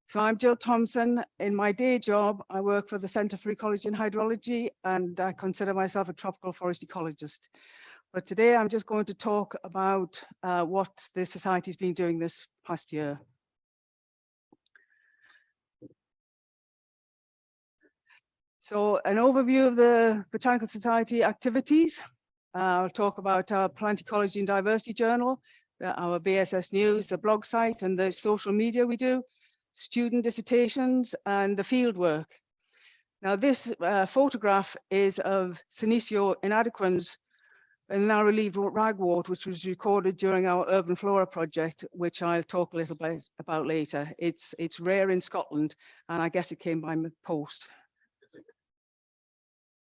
So I'm Jill Thompson. In my day job, I work for the Centre for Ecology and Hydrology, and I consider myself a tropical forest ecologist. But today I'm just going to talk about what the Society's been doing this past year. So an overview of the Botanical Society activities. I'll talk about our Plant Ecology and Diversity Journal, our BSS News, the blog site, and the social media we do, student dissertations, and the field work. Now, this photograph is of Senecio inadequans in the narrow-leaved ragwort, which was recorded during our Urban Flora project, which I'll talk a little bit about later. It's rare in Scotland, and I guess it came by post.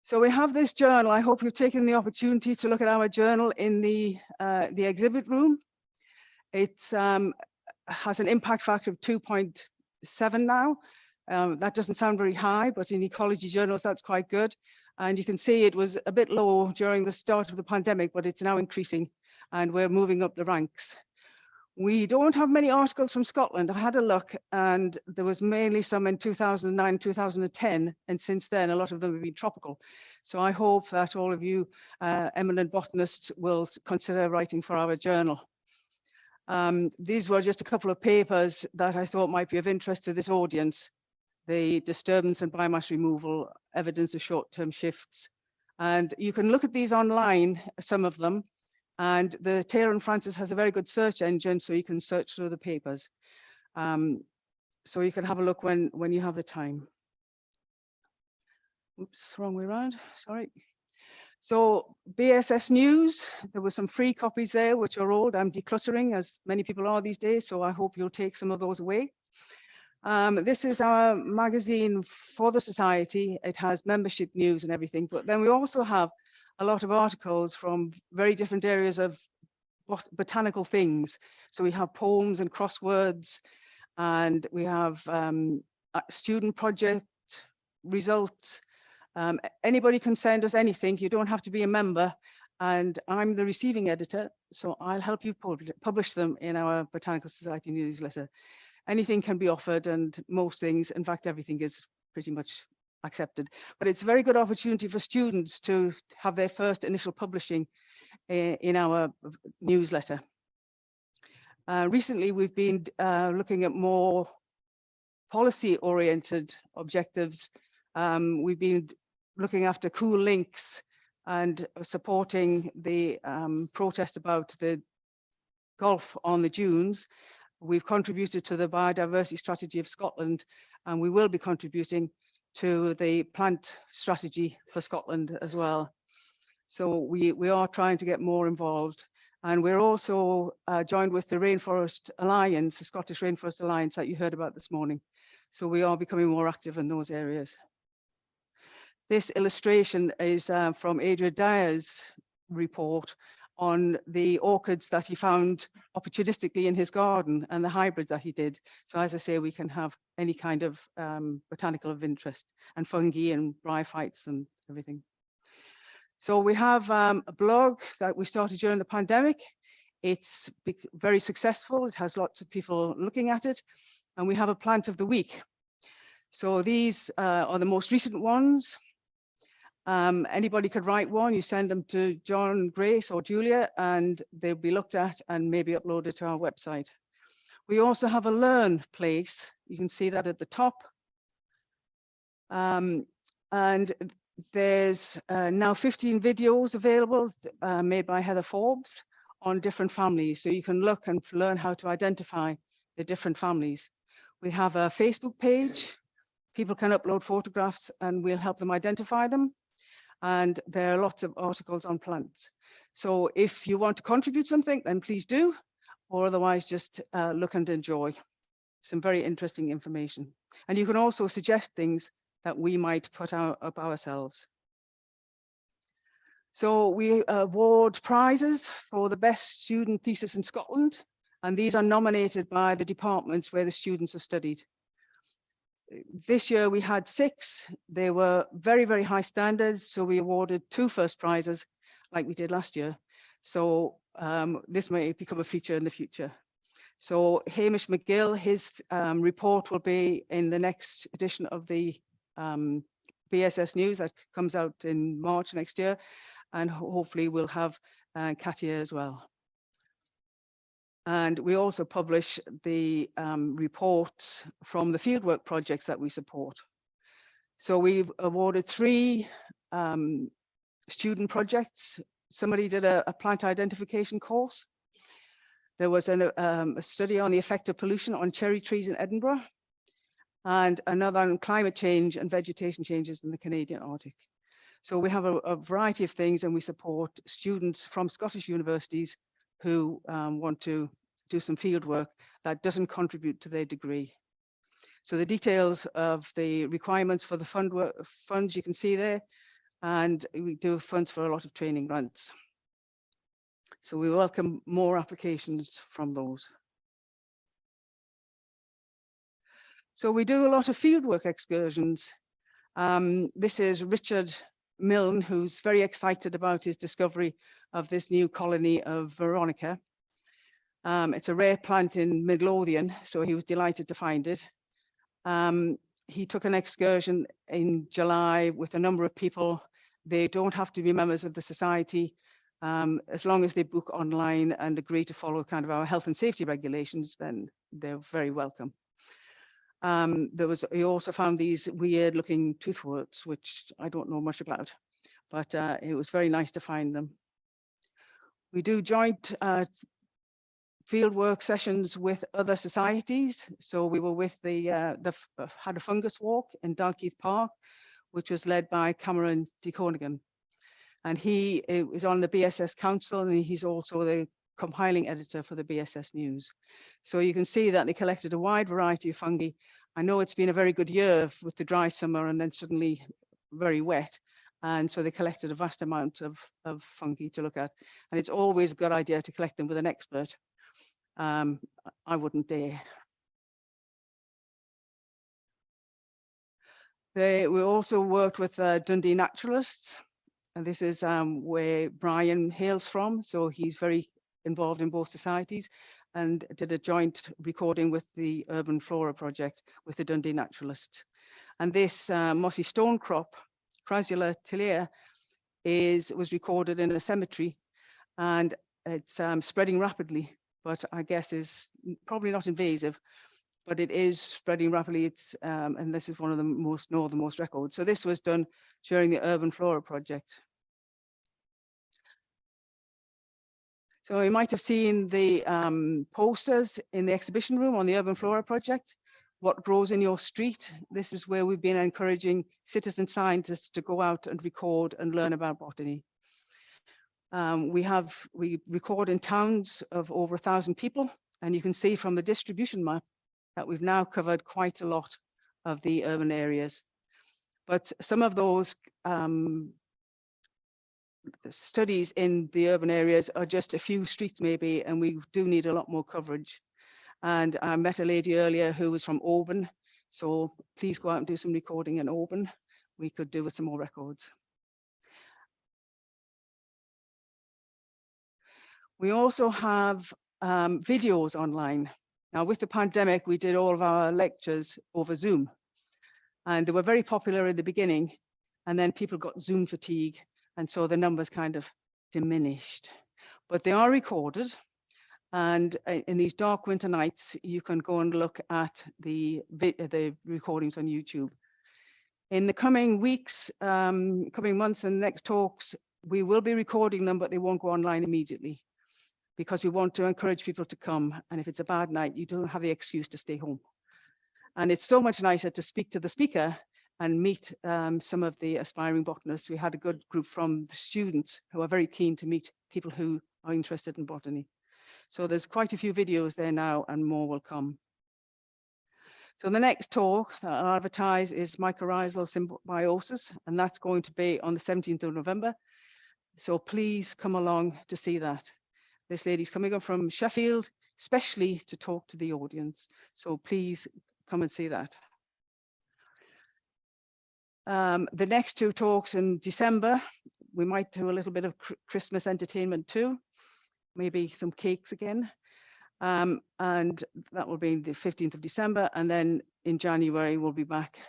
So we have this journal. I hope you've taken the opportunity to look at our journal in the exhibit room. It has an impact factor of 2.7 now. That doesn't sound very high, but in ecology journals, that's quite good. And you can see it was a bit low during the start of the pandemic, but it's now increasing and we're moving up the ranks. We don't have many articles from Scotland. I had a look and there was mainly some in 2009, 2010. And since then, a lot of them have been tropical. So I hope that all of you eminent botanists will consider writing for our journal. These were just a couple of papers that I thought might be of interest to this audience. The disturbance and biomass removal, evidence of short-term shifts. And you can look at these online, some of them, and the Taylor and Francis has a very good search engine, so you can search through the papers. So you can have a look when you have the time. Oops, wrong way around, sorry. So BSS News, there were some free copies there, which are old. I'm decluttering, as many people are these days, so I hope you'll take some of those away. This is our magazine for the Society. It has membership news and everything, but then we also have a lot of articles from very different areas of botanical things. So we have poems and crosswords, and we have student project results. Anybody can send us anything. You don't have to be a member, and I'm the receiving editor, so I'll help you publish them in our Botanical Society newsletter. Anything can be offered, and most things, in fact, everything is pretty much accepted. But it's a very good opportunity for students to have their first initial publishing in our newsletter. Recently, we've been looking at more policy-oriented objectives. We've been looking after cool links and supporting the protest about the golf on the dunes. We've contributed to the biodiversity strategy of Scotland, and we will be contributing to the plant strategy for Scotland as well. So we are trying to get more involved. And we're also joined with the Rainforest Alliance, the Scottish Rainforest Alliance that you heard about this morning. So we are becoming more active in those areas. This illustration is from Adrian Dyer's report on the orchids that he found opportunistically in his garden and the hybrids that he did. So as I say, we can have any kind of botanical of interest, and fungi and bryophytes and everything. So we have a blog that we started during the pandemic. It's very successful. It has lots of people looking at it. And we have a plant of the week. So these are the most recent ones. Anybody could write one. You send them to John, Grace, or Julia, and they'll be looked at and maybe uploaded to our website. We also have a learn place. You can see that at the top. And there's now 15 videos available made by Heather Forbes on different families. So you can look and learn how to identify the different families. We have a Facebook page. People can upload photographs and we'll help them identify them. And there are lots of articles on plants. So if you want to contribute something, then please do, or otherwise just look and enjoy some very interesting information. And you can also suggest things that we might put up ourselves. So we award prizes for the best student thesis in Scotland, and these are nominated by the departments where the students have studied. This year we had 6. They were very, very high standards. So we awarded 2 first prizes like we did last year. So this may become a feature in the future. So Hamish McGill, his report will be in the next edition of the BSS News that comes out in March next year, and hopefully we'll have Katia as well. And we also publish the reports from the fieldwork projects that we support. So we've awarded 3 student projects. Somebody did a plant identification course. There was a study on the effect of pollution on cherry trees in Edinburgh, and another on climate change and vegetation changes in the Canadian Arctic. So we have a variety of things, and we support students from Scottish universities who want to do some field work that doesn't contribute to their degree. So the details of the requirements for the funds you can see there, and we do funds for a lot of training grants. So we welcome more applications from those. So we do a lot of fieldwork excursions. This is Richard Milne, who's very excited about his discovery of this new colony of Veronica. It's a rare plant in Midlothian, so he was delighted to find it. He took an excursion in July with a number of people. They don't have to be members of the society. As long as they book online and agree to follow kind of our health and safety regulations, then they're very welcome. He also found these weird looking toothworts, which I don't know much about, but it was very nice to find them. We do joint fieldwork sessions with other societies. So we were with had a fungus walk in Dalkeith Park, which was led by Cameron DeConigan. And he was on the BSS Council, and he's also the compiling editor for the BSS News. So you can see that they collected a wide variety of fungi. I know it's been a very good year with the dry summer and then suddenly very wet. And so they collected a vast amount of fungi to look at. And it's always a good idea to collect them with an expert. I wouldn't dare. We also worked with Dundee naturalists. And this is where Brian hails from. So he's very involved in both societies, and did a joint recording with the Urban Flora Project with the Dundee naturalists. And this mossy stone crop, Crassula tilea, was recorded in a cemetery, and it's spreading rapidly, but I guess is probably not invasive, but it is spreading rapidly. And this is one of the most northernmost records. So this was done during the Urban Flora Project. So you might have seen the posters in the exhibition room on the Urban Flora Project. What grows in your street? This is where we've been encouraging citizen scientists to go out and record and learn about botany. We record in towns of over 1,000 people, and you can see from the distribution map that we've now covered quite a lot of the urban areas. But some of those studies in the urban areas are just a few streets maybe, and we do need a lot more coverage. And I met a lady earlier who was from Oban, so please go out and do some recording in Oban. We could do with some more records. We also have videos online. Now with the pandemic, we did all of our lectures over Zoom, and they were very popular in the beginning, and then people got Zoom fatigue, and so the numbers kind of diminished. But they are recorded, and in these dark winter nights, you can go and look at the recordings on YouTube. In the coming weeks, coming months and next talks, we will be recording them, but they won't go online immediately, because we want to encourage people to come. And if it's a bad night, you don't have the excuse to stay home. And it's so much nicer to speak to the speaker and meet some of the aspiring botanists. We had a good group from the students who are very keen to meet people who are interested in botany. So there's quite a few videos there now, and more will come. So the next talk that I'll advertise is mycorrhizal symbiosis, and that's going to be on the 17th of November. So please come along to see that. This lady's coming up from Sheffield, especially to talk to the audience. So please come and see that. The next 2 talks in December, we might do a little bit of Christmas entertainment too, maybe some cakes again. And that will be the 15th of December. And then in January, we'll be back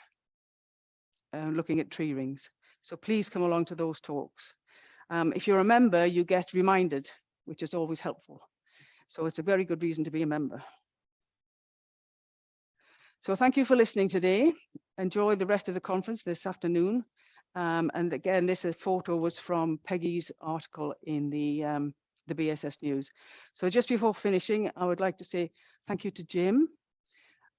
looking at tree rings. So please come along to those talks. If you're a member, you get reminded, which is always helpful. So it's a very good reason to be a member. So thank you for listening today. Enjoy the rest of the conference this afternoon. And again, this photo was from Peggy's article in the BSS News. So just before finishing, I would like to say thank you to Jim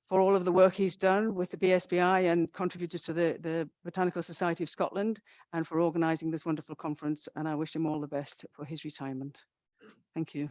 for all of the work he's done with the BSBI and contributed to the Botanical Society of Scotland, and for organising this wonderful conference. And I wish him all the best for his retirement. Thank you.